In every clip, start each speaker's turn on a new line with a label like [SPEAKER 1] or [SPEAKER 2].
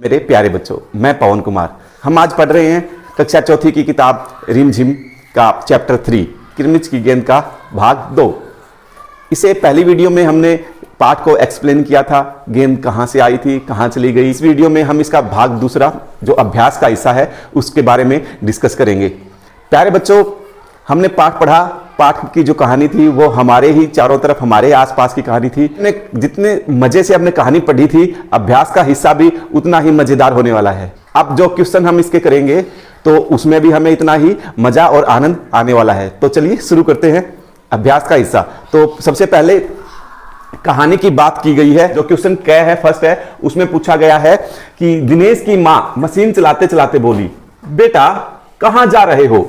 [SPEAKER 1] मेरे प्यारे बच्चों, मैं पवन कुमार। हम आज पढ़ रहे हैं कक्षा चौथी की किताब रिमझिम का चैप्टर 3 किरमिच की गेंद का भाग 2। इसे पहली वीडियो में हमने पाठ को एक्सप्लेन किया था, गेंद कहाँ से आई थी, कहाँ चली गई। इस वीडियो में हम इसका भाग दूसरा जो अभ्यास का हिस्सा है उसके बारे में डिस्कस करेंगे। प्यारे बच्चों, हमने पाठ पढ़ा, पाठ की जो कहानी थी वो हमारे ही चारों तरफ हमारे आसपास की कहानी थी। जितने मजे से हमने कहानी पढ़ी थी, अभ्यास का हिस्सा भी उतना ही मजेदार होने वाला है। अब जो क्वेश्चन हम इसके करेंगे तो उसमें भी हमें इतना ही मजा और आनंद आने वाला है। तो चलिए शुरू करते हैं अभ्यास का हिस्सा। तो सबसे पहले कहानी की बात की गई है। जो क्वेश्चन क है, फर्स्ट है, उसमें पूछा गया है कि दिनेश की मां मशीन चलाते चलाते बोली, बेटा कहां जा रहे हो।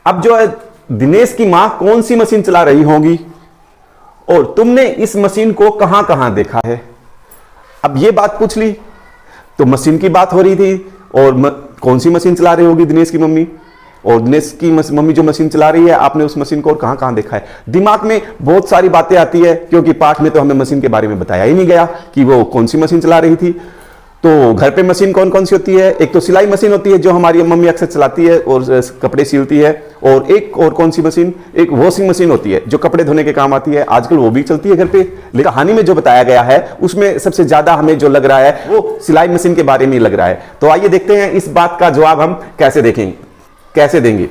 [SPEAKER 1] अब जो है दिनेश की मां कौन सी मशीन चला रही होगी और तुमने इस मशीन को कहां कहां देखा है। अब ये बात पूछ ली तो मशीन की बात हो रही थी और कौन सी मशीन चला रही होगी दिनेश की मम्मी, और दिनेश की मम्मी जो मशीन चला रही है, आपने उस मशीन को और कहां कहां देखा है। दिमाग में बहुत सारी बातें आती है क्योंकि पाठ में तो हमें मशीन के बारे में बताया ही नहीं गया कि वो कौन सी मशीन चला रही थी। तो घर पे मशीन कौन कौन सी होती है। एक तो सिलाई मशीन होती है जो हमारी मम्मी अक्सर चलाती है और कपड़े सिलती है, और एक और कौन सी मशीन, एक वॉशिंग मशीन होती है जो कपड़े धोने के काम आती है। आजकल वो भी चलती है घर पे। लेकिन कहानी में जो बताया गया है उसमें सबसे ज्यादा हमें जो लग रहा है वो सिलाई मशीन के बारे में लग रहा है। तो आइए देखते हैं इस बात का जवाब हम कैसे देंगे।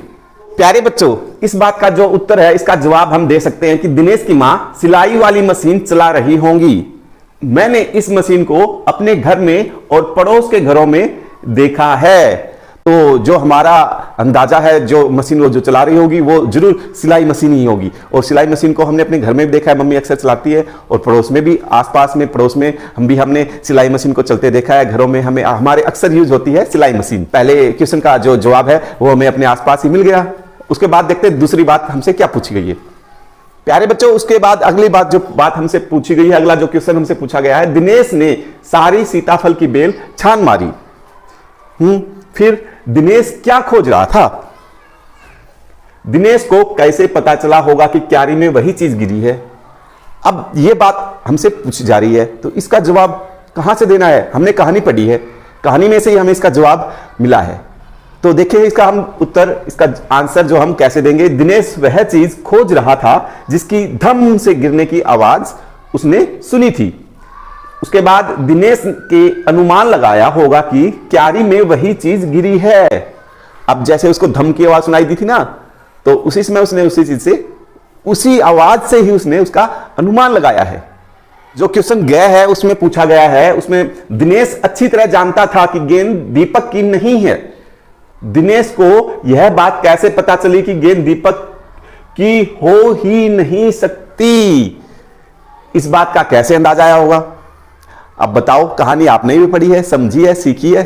[SPEAKER 1] प्यारे बच्चों, इस बात का जो उत्तर है, इसका जवाब हम दे सकते हैं कि दिनेश की मां सिलाई वाली मशीन चला रही होंगी। मैंने इस मशीन को अपने घर में और पड़ोस के घरों में देखा है। तो जो हमारा अंदाजा है, जो मशीन वो जो चला रही होगी वो जरूर सिलाई मशीन ही होगी। और सिलाई मशीन को हमने अपने घर में भी देखा है, मम्मी अक्सर चलाती है, और पड़ोस में भी, आसपास में पड़ोस में हमने सिलाई मशीन को चलते देखा है। घरों में हमारे अक्सर यूज होती है सिलाई मशीन। पहले क्वेश्चन का जो जवाब है वो हमें अपने आसपास ही मिल गया। उसके बाद देखते हैं दूसरी बात हमसे क्या पूछी गई है। प्यारे बच्चों, उसके बाद अगली बात जो बात हमसे पूछी गई है, अगला जो क्वेश्चन हमसे पूछा गया है, दिनेश ने सारी सीताफल की बेल छान मारी। फिर दिनेश क्या खोज रहा था। दिनेश को कैसे पता चला होगा कि क्यारी में वही चीज गिरी है। अब यह बात हमसे पूछी जा रही है तो इसका जवाब कहां से देना है। हमने कहानी पढ़ी है, कहानी में से ही हमें इसका जवाब मिला है। तो देखिए इसका हम उत्तर, इसका आंसर जो हम कैसे देंगे। दिनेश वह चीज खोज रहा था जिसकी धम से गिरने की आवाज उसने सुनी थी। उसके बाद दिनेश के अनुमान लगाया होगा कि क्यारी में वही चीज गिरी है। अब जैसे उसको धम की आवाज सुनाई दी थी ना, तो उसी समय उसने उसी चीज से, उसी आवाज से ही उसने उसका अनुमान लगाया है। जो क्वेश्चन गया है उसमें पूछा गया है, उसमें दिनेश अच्छी तरह जानता था कि गेंद दीपक की नहीं है। दिनेश को यह बात कैसे पता चली कि गेंद दीपक की हो ही नहीं सकती। इस बात का कैसे अंदाजा आया होगा। अब बताओ, कहानी आपने भी पढ़ी है, समझी है, सीखी है,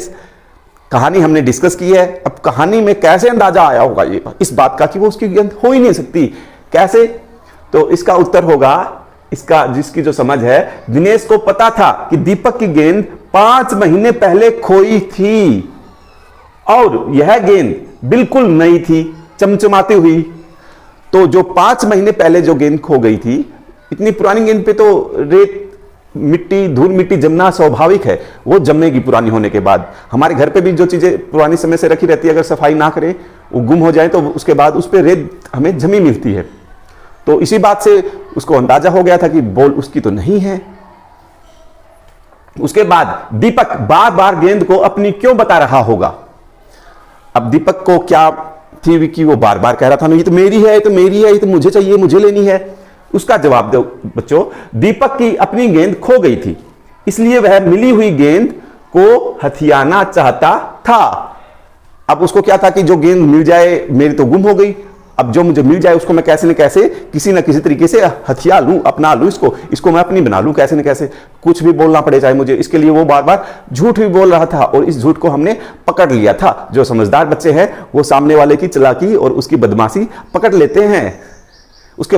[SPEAKER 1] कहानी हमने डिस्कस की है। अब कहानी में कैसे अंदाजा आया होगा ये इस बात का कि वो उसकी गेंद हो ही नहीं सकती, कैसे। तो इसका उत्तर होगा, इसका जिसकी जो समझ है, दिनेश को पता था कि दीपक की गेंद 5 महीने पहले खोई थी और यह गेंद बिल्कुल नई थी, चमचमाती हुई। तो जो 5 महीने पहले जो गेंद खो गई थी, इतनी पुरानी गेंद पे तो रेत, मिट्टी, धूल मिट्टी जमना स्वाभाविक है। वो जमेगी पुरानी होने के बाद। हमारे घर पे भी जो चीजें पुरानी समय से रखी रहती है, अगर सफाई ना करें, वो गुम हो जाए, तो उसके बाद उस पर रेत हमें जमी मिलती है। तो इसी बात से उसको अंदाजा हो गया था कि बॉल उसकी तो नहीं है। उसके बाद दीपक बार बार गेंद को अपनी क्यों बता रहा होगा। अब दीपक को क्या थी कि वो बार बार कह रहा था, नहीं ये तो मेरी है, ये तो मेरी है, ये तो मुझे चाहिए, मुझे लेनी है। उसका जवाब दो बच्चों, दीपक की अपनी गेंद खो गई थी, इसलिए वह मिली हुई गेंद को हथियाना चाहता था। अब उसको क्या था कि जो गेंद मिल जाए, मेरी तो गुम हो गई, अब जो मुझे मिल जाए उसको मैं कैसे न कैसे, किसी न किसी तरीके से हथिया लूं, अपना लूं, इसको मैं अपनी बना लूं, कैसे न कैसे, कुछ भी बोलना पड़े चाहे मुझे। इसके लिए वो बार बार झूठ भी बोल रहा था और इस झूठ को हमने पकड़ लिया था। जो समझदार बच्चे हैं वो सामने वाले की चालाकी और उसकी बदमाशी पकड़ लेते हैं। इसके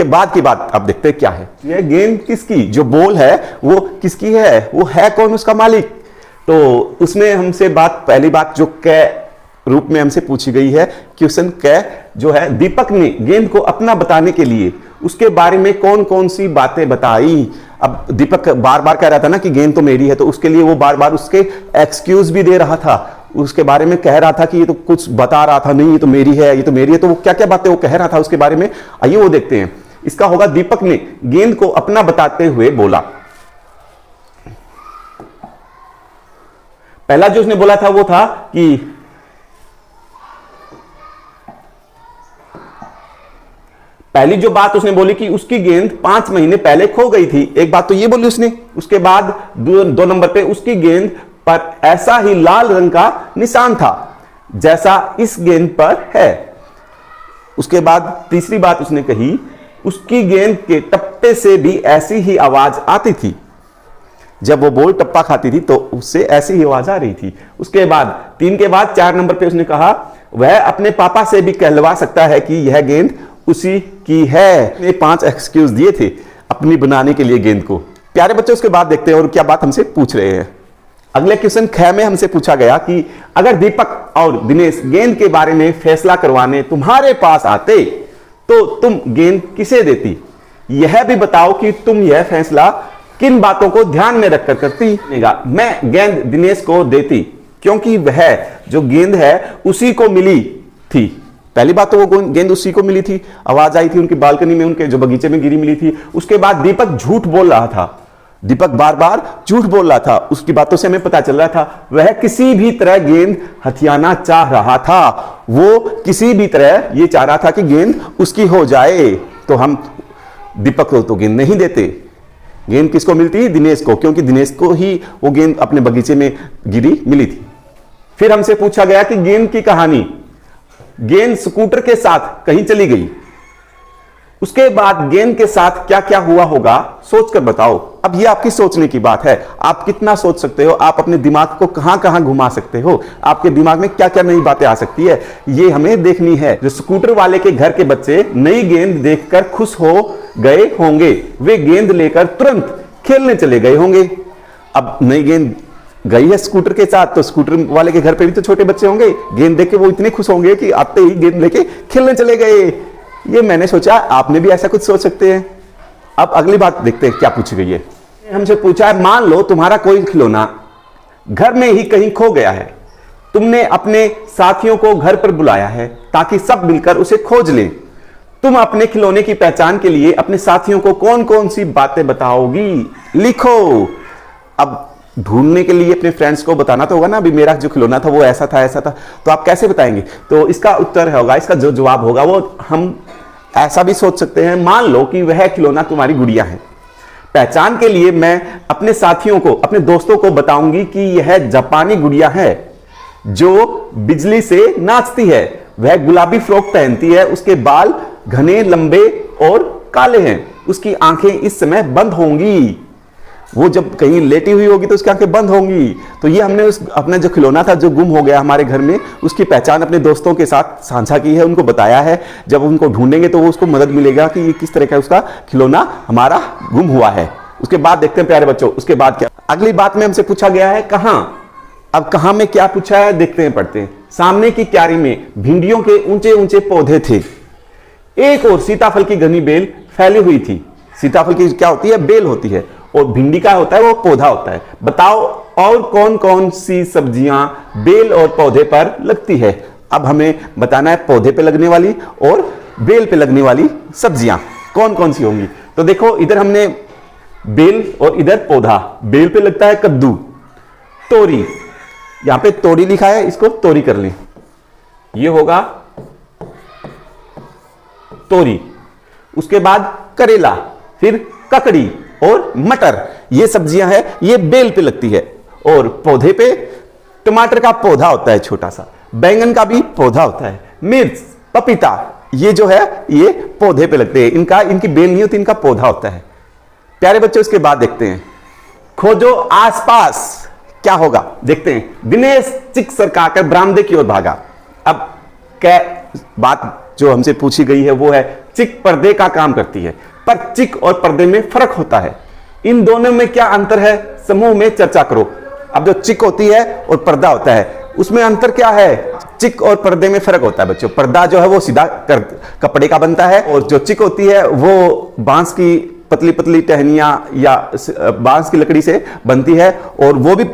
[SPEAKER 1] बाद की बात अब देखते हैं क्या है। यह गेंद किसकी, जो बॉल है वो किसकी है, वो है कौन, उसका मालिक। तो उसमें हमसे पहली बात जो कै रूप में हमसे पूछी गई है, क्वेश्चन कै जो है, दीपक ने गेंद को अपना बताने के लिए उसके बारे में कौन कौन सी बातें बताई। अब दीपक बार बार कह रहा था ना कि गेंद तो मेरी है, तो उसके लिए वो बार बार उसके एक्सक्यूज भी दे रहा था, उसके बारे में कह रहा था कि ये तो कुछ बता रहा था, नहीं ये तो मेरी है, ये तो मेरी है। तो वो क्या क्या बातें वो कह रहा था उसके बारे में, आइए वो देखते हैं। इसका होगा दीपक ने गेंद को अपना बताते हुए बोला। पहला जो उसने बोला था वो था कि पहली जो बात उसने बोली कि उसकी गेंद 5 महीने पहले खो गई थी, एक बात तो ये बोली उसने। उसके बाद दो नंबर पे उसकी गेंद पर ऐसा ही लाल रंग का निशान था जैसा इस गेंद पर है। उसके बाद तीसरी बात उसने कही, उसकी गेंद के टप्पे से भी ऐसी ही आवाज आती थी, जब वो बॉल टप्पा खाती थी तो उससे ऐसी ही आवाज आ रही थी। उसके बाद 3 के बाद 4 नंबर पे उसने कहा वह अपने पापा से भी कहलवा सकता है कि यह गेंद उसी की है। ये 5 एक्सक्यूज दिए थे अपनी बनाने के लिए गेंद को। प्यारे बच्चों, उसके बाद देखते हैं और क्या बात हमसे पूछ रहे हैं। अगले क्वेश्चन 6 में हमसे पूछा गया कि अगर दीपक और दिनेश गेंद के बारे में फैसला करवाने तुम्हारे पास आते तो तुम गेंद किसे देती? यह भी बताओ कि तुम यह फैसला किन बातों को ध्यान में रखकर करती? मैं गेंद दिनेश को देती क्योंकि वह जो गेंद है उसी को मिली थी। पहली बात तो वो गेंद उसी को मिली थी, आवाज आई थी उनकी बालकनी में, उनके जो बगीचे में गिरी मिली थी। उसके बाद दीपक झूठ बोल रहा था, दीपक बार बार झूठ बोल रहा था, उसकी बातों से हमें पता चल रहा था वह किसी भी तरह गेंद हथियाना चाह रहा था। वो किसी भी तरह ये चाह रहा था कि गेंद उसकी हो जाए। तो हम दीपक को तो गेंद नहीं देते, गेंद किसको मिलती? दिनेश को, क्योंकि दिनेश को ही वो गेंद अपने बगीचे में गिरी मिली थी। फिर हमसे पूछा गया कि गेंद की कहानी, गेंद स्कूटर के साथ कहीं चली गई, उसके बाद गेंद के साथ क्या क्या हुआ होगा सोचकर बताओ। अब ये आपकी सोचने की बात है, आप कितना सोच सकते हो, आप अपने दिमाग को कहां कहां घुमा सकते हो, आपके दिमाग में क्या क्या नई बातें आ सकती है, ये हमें देखनी है। जो स्कूटर वाले के घर के बच्चे नई गेंद देखकर खुश हो गए होंगे, वे गेंद लेकर तुरंत खेलने चले गए होंगे। अब नई गेंद गई है स्कूटर के साथ, तो स्कूटर वाले के घर पे भी तो छोटे बच्चे होंगे, गेंद देख के वो इतने खुश होंगे कि आते ही गेंद लेके खेलने चले गए। ये मैंने सोचा आपने भी ऐसा कुछ सोच सकते हैं। अब अगली बात देखते हैं क्या पूछी गई है। हमसे पूछा है, मान लो तुम्हारा कोई खिलौना घर में ही कहीं खो गया है, तुमने अपने साथियों को घर पर बुलाया है ताकि सब मिलकर उसे खोज लें। तुम अपने खिलौने की पहचान के लिए अपने साथियों को कौन कौन सी बातें बताओगी? लिखो। अब ढूंढने के लिए अपने फ्रेंड्स को बताना तो होगा ना, अभी मेरा जो खिलौना था वो ऐसा था ऐसा था, तो आप कैसे बताएंगे? तो इसका उत्तर होगा, इसका जो जवाब होगा वो हम ऐसा भी सोच सकते हैं, मान लो कि वह खिलौना तुम्हारी गुड़िया है। पहचान के लिए मैं अपने साथियों को, अपने दोस्तों को बताऊंगी कि यह जापानी गुड़िया है जो बिजली से नाचती है, वह गुलाबी फ्रॉक पहनती है, उसके बाल घने लंबे और काले हैं, उसकी आंखें इस समय बंद होंगी, वो जब कहीं लेटी हुई होगी तो उसकी आंखें बंद होंगी। तो ये हमने अपना जो खिलौना था जो गुम हो गया हमारे घर में, उसकी पहचान अपने दोस्तों के साथ साझा की है, उनको बताया है। जब उनको ढूंढेंगे तो वो उसको मदद मिलेगा कि ये किस तरह का उसका खिलौना हमारा गुम हुआ है। उसके बाद देखते हैं प्यारे बच्चों, उसके बाद क्या अगली बात में हमसे पूछा गया है, कहां। अब कहां में क्या पूछा है देखते हैं, पढ़ते हैं। सामने की क्यारी में भिंडियों के ऊंचे ऊंचे पौधे थे, एक और सीताफल की घनी बेल फैली हुई थी। सीताफल की क्या होती है? बेल होती है, और भिंडी का होता है वो पौधा होता है। बताओ और कौन कौन सी सब्जियां बेल और पौधे पर लगती है। अब हमें बताना है पौधे पे लगने वाली और बेल पे लगने वाली सब्जियां कौन कौन सी होंगी। तो देखो इधर हमने बेल और इधर पौधा। बेल पे लगता है कद्दू, तोरी, यहां पे तोरी लिखा है, इसको तोरी कर लें, ये होगा तोरी। उसके बाद करेला, फिर ककड़ी और मटर, ये सब्जियां हैं, ये बेल पे लगती है। और पौधे पे टमाटर का पौधा होता है छोटा सा, बैंगन का भी पौधा होता है, मिर्च, पपीता, ये जो है ये पौधे पे लगते हैं, इनकी बेल नहीं होती, इनका पौधा होता है। प्यारे बच्चों इसके बाद देखते हैं, खोजो आसपास क्या होगा, देखते हैं। दिनेश चिक सरकाकर बरामदे की ओर भागा। अब क्या बात जो हमसे पूछी गई है वो है, चिक पर्दे का काम करती है, पर चिक और पर्दे में फर्क होता है, इन दोनों में क्या अंतर है, समूह में चर्चा करो। अब जो चिक होती है और पर्दा होता है उसमें अंतर क्या है? चिक और पर्दे में फर्क होता है बच्चों। पर्दा जो है वो सीधा कपड़े का बनता है, और जो चिक होती है वो बांस की पतली पतली टहनियां या बांस की लकड़ी से बनती है, और वो भी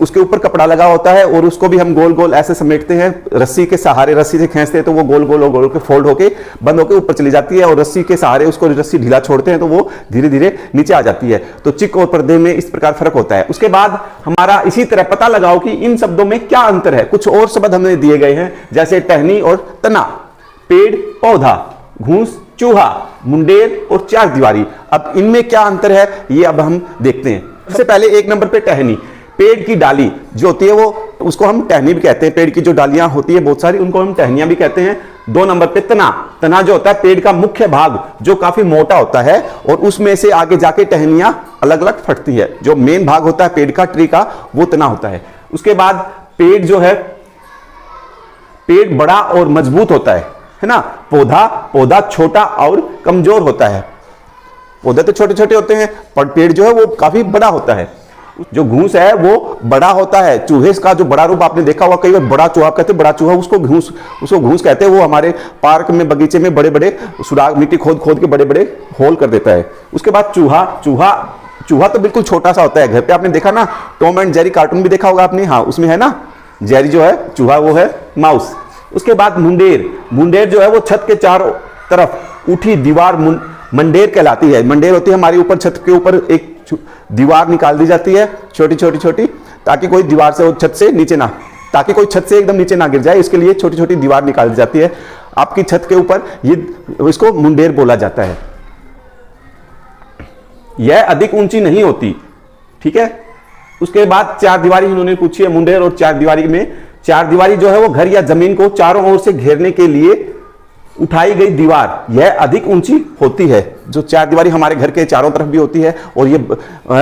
[SPEAKER 1] उसके ऊपर कपड़ा लगा होता है, और उसको भी हम गोल गोल ऐसे समेटते हैं, रस्सी के सहारे रस्सी से खींचते हैं तो वो गोल गोल गोल के फोल्ड होके बंद होके ऊपर चली जाती है, और रस्सी के सहारे उसको रस्सी ढीला छोड़ते हैं तो वो धीरे धीरे नीचे आ जाती है। तो चिक और पर्दे में इस प्रकार फर्क होता है। उसके बाद हमारा इसी तरह पता लगाओ कि इन शब्दों में क्या अंतर है। कुछ और शब्द हमें दिए गए हैं, जैसे टहनी और तना, पेड़ पौधा, घूस चूहा, मुंडेर और चार दीवारी। अब इनमें क्या अंतर है ये अब हम देखते हैं। सबसे पहले एक नंबर पे टहनी, पेड़ की डाली जो होती है वो उसको हम टहनी भी कहते हैं। पेड़ की जो डालियां होती है बहुत सारी उनको हम टहनियां भी कहते हैं। 2 नंबर पे तना, तना जो होता है पेड़ का मुख्य भाग जो काफी मोटा होता है, और उसमें से आगे जाके टहनियां अलग अलग फटती है। जो मेन भाग होता है पेड़ का, ट्री का, वो तना होता है। उसके बाद पेड़ जो है, पेड़ बड़ा और मजबूत होता है ना। पौधा छोटा और कमजोर होता है। पौधे तो छोटे छोटे होते हैं पर पेड़ जो है वो काफी बड़ा होता है। जो घूस है वो बड़ा होता है। चूहे का जो बड़ा रूप आपने देखा होगा, कई बार बड़ा चूहा कहते हैं, बड़ा चूहा उसको घूस कहते हैं। वो हमारे पार्क में, बगीचे में बड़े बड़े सुराख, मिट्टी खोद खोद के बड़े बड़े होल कर देता है। उसके बाद चूहा तो बिल्कुल छोटा सा होता है। घर पे आपने देखा ना, टॉम एंड जेरी कार्टून भी देखा होगा आपने, हाँ उसमें है ना, जेरी जो है चूहा वो है माउस। उसके बाद मुंडेर जो है वो छत के चारों तरफ उठी दीवार मंडेर कहलाती है। मंडेर होती है हमारी ऊपर छत के ऊपर एक दीवार निकाल दी जाती है, छोटी छोटी, ताकि कोई दीवार से, छत से नीचे ना, ताकि कोई छत से एकदम नीचे ना गिर जाए, इसके लिए छोटी छोटी दीवार निकाल दी जाती है आपकी छत के ऊपर। ये इसको मुंडेर बोला जाता है। यह अधिक ऊंची नहीं होती, ठीक है। उसके बाद चार दीवारी इन्होंने पूछी है। मुंडेर और चार दीवारी में, चार दीवारी जो है वो घर या जमीन को चारों ओर से घेरने के लिए उठाई गई दीवार, यह अधिक ऊंची होती है। जो चार दीवारी हमारे घर के चारों तरफ भी होती है और ये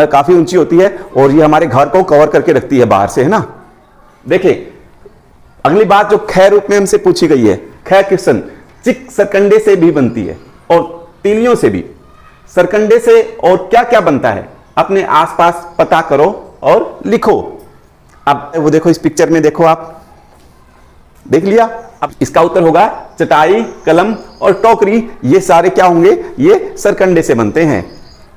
[SPEAKER 1] काफी ऊंची होती है, और ये हमारे घर को कवर करके रखती है बाहर से, है ना। देखिए अगली बात जो ख रूप में हमसे पूछी गई है, ख क्वेश्चन, चिक सरकंडे से भी बनती है और तीलियों से भी। सरकंडे से और क्या क्या बनता है अपने आसपास पता करो और लिखो। अब वो देखो, इस पिक्चर में देखो, आप देख लिया। अब इसका उत्तर होगा चटाई, कलम और टोकरी। ये सारे क्या होंगे, ये सरकंडे से बनते हैं,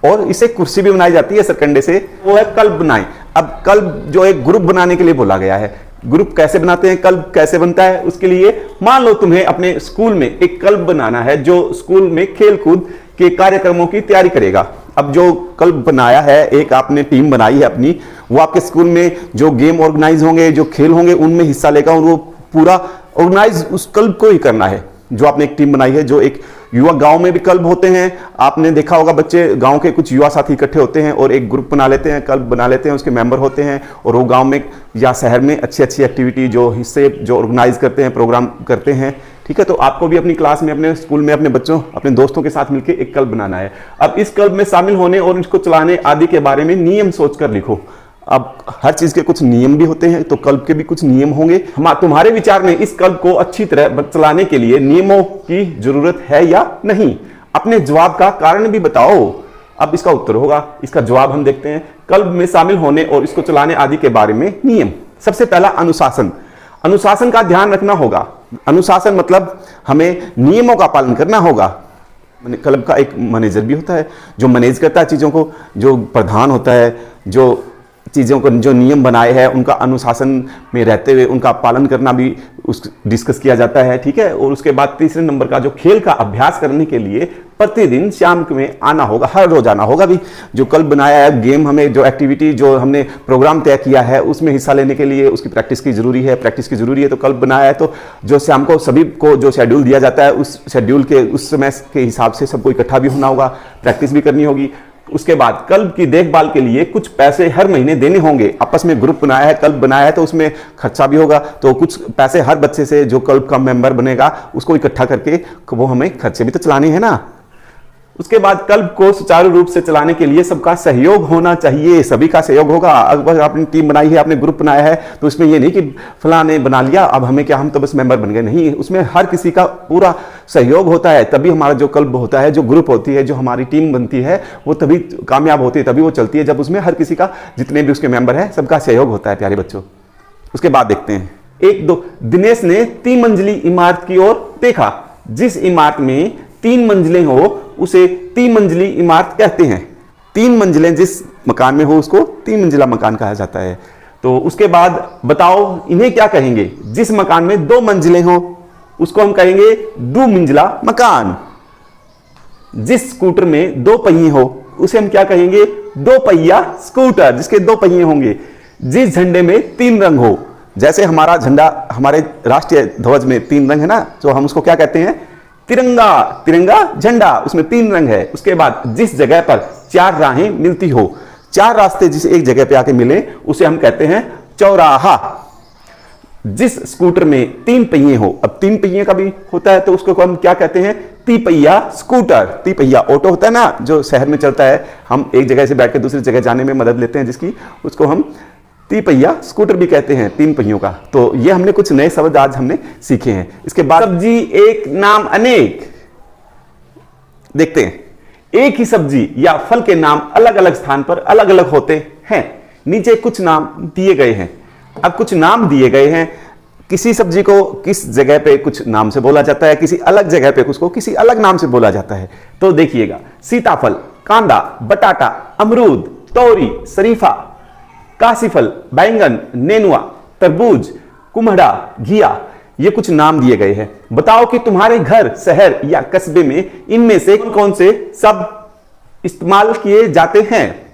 [SPEAKER 1] और इसे कुर्सी भी बनाई जाती है सरकंडे से, वो है कल्ब बनाई। अब कल्ब जो एक ग्रुप बनाने के लिए बोला गया है। ग्रुप कैसे बनाते हैं, कल्ब कैसे बनता है, उसके लिए मान लो तुम्हें अपने स्कूल में एक कल्ब बनाना है जो स्कूल में खेल कूद के कार्यक्रमों की तैयारी करेगा। अब जो कल्ब बनाया है, एक आपने टीम बनाई है अपनी, वो आपके स्कूल में जो गेम ऑर्गेनाइज होंगे, जो खेल होंगे, उनमें हिस्सा लेगा, और वो पूरा ऑर्गेनाइज उस क्लब को ही करना है जो आपने एक टीम बनाई है। जो एक युवा, गांव में भी क्लब होते हैं, आपने देखा होगा, बच्चे गांव के कुछ युवा साथी इकट्ठे होते हैं और एक ग्रुप बना लेते हैं, क्लब बना लेते हैं, उसके मेंबर होते हैं, और वो गांव में या शहर में अच्छी अच्छी एक्टिविटी जो हिस्से जो ऑर्गेनाइज करते हैं, प्रोग्राम करते हैं, ठीक है। तो आपको भी अपनी क्लास में, अपने स्कूल में, अपने बच्चों, अपने दोस्तों के साथ मिलकर एक क्लब बनाना है। अब इस क्लब में शामिल होने और इसको चलाने आदि के बारे में नियम सोचकर लिखो। अब हर चीज के कुछ नियम भी होते हैं, तो क्लब के भी कुछ नियम होंगे। तुम्हारे विचार में इस क्लब को अच्छी तरह चलाने के लिए नियमों की जरूरत है या नहीं? अपने जवाब का कारण भी बताओ। अब इसका उत्तर होगा, इसका जवाब हम देखते हैं। क्लब में शामिल होने और इसको चलाने आदि के बारे में नियम। सबसे पहला अनुशासन। अनुशासन का ध्यान रखना होगा। अनुशासन मतलब हमें नियमों का पालन करना होगा। क्लब का एक मैनेजर भी होता है जो मैनेज करता है चीजों को, जो प्रधान होता है, जो चीज़ों को, जो नियम बनाए हैं उनका अनुशासन में रहते हुए उनका पालन करना भी डिस्कस किया जाता है, ठीक है। और उसके बाद तीसरे नंबर का, जो खेल का अभ्यास करने के लिए प्रतिदिन शाम में आना होगा, हर रोज आना होगा भी। जो कल बनाया है गेम, हमें जो एक्टिविटी, जो हमने प्रोग्राम तय किया है, उसमें हिस्सा लेने के लिए उसकी प्रैक्टिस की जरूरी है। तो कल बनाया है तो जो शाम को सभी को जो शेड्यूल दिया जाता है, उस शेड्यूल के उस समय के हिसाब से सबको इकट्ठा भी होना होगा, प्रैक्टिस भी करनी होगी। उसके बाद क्लब की देखभाल के लिए कुछ पैसे हर महीने देने होंगे। आपस में ग्रुप बनाया है, क्लब बनाया है, तो उसमें खर्चा भी होगा, तो कुछ पैसे हर बच्चे से जो क्लब का मेंबर बनेगा उसको इकट्ठा करके वो हमें खर्चे भी तो चलाने हैं ना। उसके बाद क्लब को सुचारू रूप से चलाने के लिए सबका सहयोग होना चाहिए। सभी का सहयोग होगा। अगर आपने टीम बनाई है, आपने ग्रुप बनाया है, तो इसमें ये नहीं कि फलां ने बना लिया अब हमें क्या, हम तो बस मेंबर बन गए, नहीं। उसमें हर किसी का पूरा सहयोग होता है, तभी हमारा जो क्लब होता है, जो ग्रुप होती है, जो हमारी टीम बनती है, वो तभी कामयाब होती है, तभी वो चलती है, जब उसमें हर किसी का, जितने भी उसके मेंबर है, सबका सहयोग होता है, प्यारे बच्चों। उसके बाद देखते हैं, एक दो, दिनेश ने 3 मंजिली इमारत की ओर देखा। जिस इमारत में 3 मंजिलें हो उसे 3 मंजिली इमारत कहते हैं। 3 मंजिलें जिस मकान में हो उसको 3 मंजिला मकान कहा जाता है। तो उसके बाद बताओ इन्हें क्या कहेंगे? जिस मकान में 2 मंजिलें हो उसको हम कहेंगे 2 मंजिला मकान। जिस स्कूटर में 2 पहिए हो उसे हम क्या कहेंगे? 2 पहिया स्कूटर, जिसके 2 पहिए होंगे। जिस झंडे में 3 रंग हो, जैसे हमारा झंडा, हमारे राष्ट्रीय ध्वज में 3 रंग है ना, जो हम उसको क्या कहते हैं? तिरंगा। तिरंगा झंडा, उसमें 3 रंग है। उसके बाद जिस जगह पर 4 राहें मिलती हो, 4 रास्ते जिस एक जगह पे आके मिले उसे हम कहते हैं चौराहा। जिस स्कूटर में 3 पहिए हो, अब 3 पहिए का भी होता है तो उसको हम क्या कहते हैं? तिपहिया स्कूटर। तिपहिया ऑटो होता है ना जो शहर में चलता है, हम एक जगह से बैठ के दूसरी जगह जाने में मदद लेते हैं जिसकी, उसको हम तिपहिया स्कूटर भी कहते हैं, 3 पहियों का। तो ये हमने कुछ नए शब्द आज हमने सीखे हैं। इसके बाद सब्जी एक नाम अनेक। देखते हैं, एक ही सब्जी या फल के नाम अलग अलग स्थान पर अलग अलग होते हैं। नीचे कुछ नाम दिए गए हैं। अब कुछ नाम दिए गए हैं, किसी सब्जी को किस जगह पे कुछ नाम से बोला जाता है, किसी अलग जगह पे उसको किसी अलग नाम से बोला जाता है। तो देखिएगा, सीताफल, कांदा, बटाटा, अमरूद, तोरी, शरीफा, काशीफल, बैंगन, नेनुआ, तरबूज, कुम्हड़ा, घिया, ये कुछ नाम दिए गए हैं। बताओ कि तुम्हारे घर, शहर या कस्बे में इनमें से कौन से शब्द इस्तेमाल किए जाते हैं?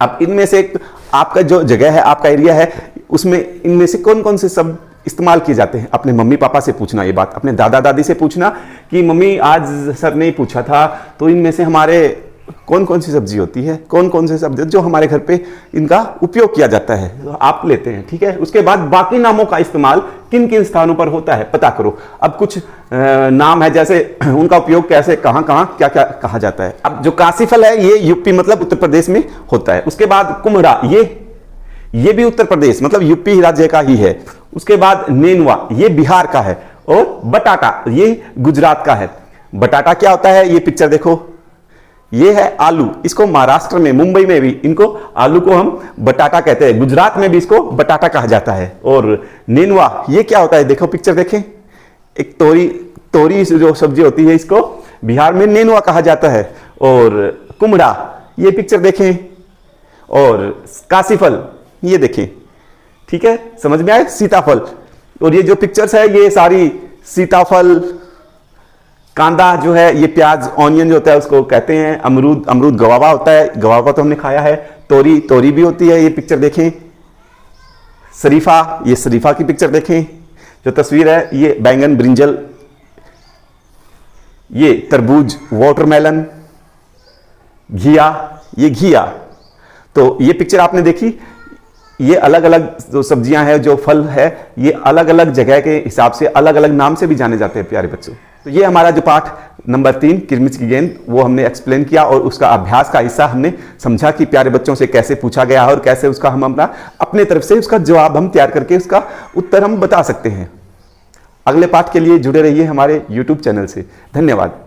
[SPEAKER 1] अब इनमें से आपका जो जगह है, आपका एरिया है, उसमें इनमें से कौन कौन से शब्द इस्तेमाल किए जाते हैं? अपने मम्मी पापा से पूछना ये बात, अपने दादा दादी से पूछना कि मम्मी आज सर ने पूछा था तो इनमें से हमारे कौन कौन सी सब्जी होती है, कौन कौन से शब्द जो हमारे घर पे इनका उपयोग किया जाता है, तो आप लेते हैं। ठीक है, उसके बाद बाकी नामों का इस्तेमाल किन किन स्थानों पर होता है पता करो। अब कुछ नाम है, जैसे उनका उपयोग कैसे, कहां कहां क्या क्या कहा जाता है। अब जो काशीफल है ये यूपी मतलब उत्तर प्रदेश में होता है। उसके बाद कुम्हड़ा, ये भी उत्तर प्रदेश मतलब यूपी राज्य का ही है। उसके बाद नेनुआ, ये बिहार का है। और बटाटा, ये गुजरात का है। बटाटा क्या होता है? ये पिक्चर देखो, ये है आलू। इसको महाराष्ट्र में, मुंबई में भी इनको आलू को हम बटाटा कहते हैं। गुजरात में भी इसको बटाटा कहा जाता है। और नेनुआ, ये क्या होता है? देखो पिक्चर देखें, एक तोरी जो सब्जी होती है इसको बिहार में नेनुआ कहा जाता है। और कुम्हड़ा, ये पिक्चर देखें। और काशीफल, ये देखें। ठीक है, समझ में आए? सीताफल, और ये जो पिक्चर्स है ये सारी सीताफल, कांदा जो है ये प्याज, ऑनियन जो होता है उसको कहते हैं। अमरूद गवावा होता है, गवावा तो हमने खाया है। तोरी भी होती है, ये पिक्चर देखें। शरीफा, ये शरीफा की पिक्चर देखें। जो तस्वीर है ये बैंगन, ब्रिंजल, ये तरबूज, वाटरमेलन, घिया, ये घिया। तो ये पिक्चर आपने देखी। ये अलग अलग जो सब्जियां हैं, जो फल है, ये अलग अलग जगह के हिसाब से अलग अलग नाम से भी जाने जाते हैं प्यारे बच्चों। तो ये हमारा जो पाठ नंबर 3 किरमिच की गेंद, वो हमने एक्सप्लेन किया और उसका अभ्यास का हिस्सा हमने समझा कि प्यारे बच्चों से कैसे पूछा गया और कैसे उसका हम अपने तरफ से उसका जवाब हम तैयार करके उसका उत्तर हम बता सकते हैं। अगले पाठ के लिए जुड़े रहिए हमारे YouTube चैनल से। धन्यवाद।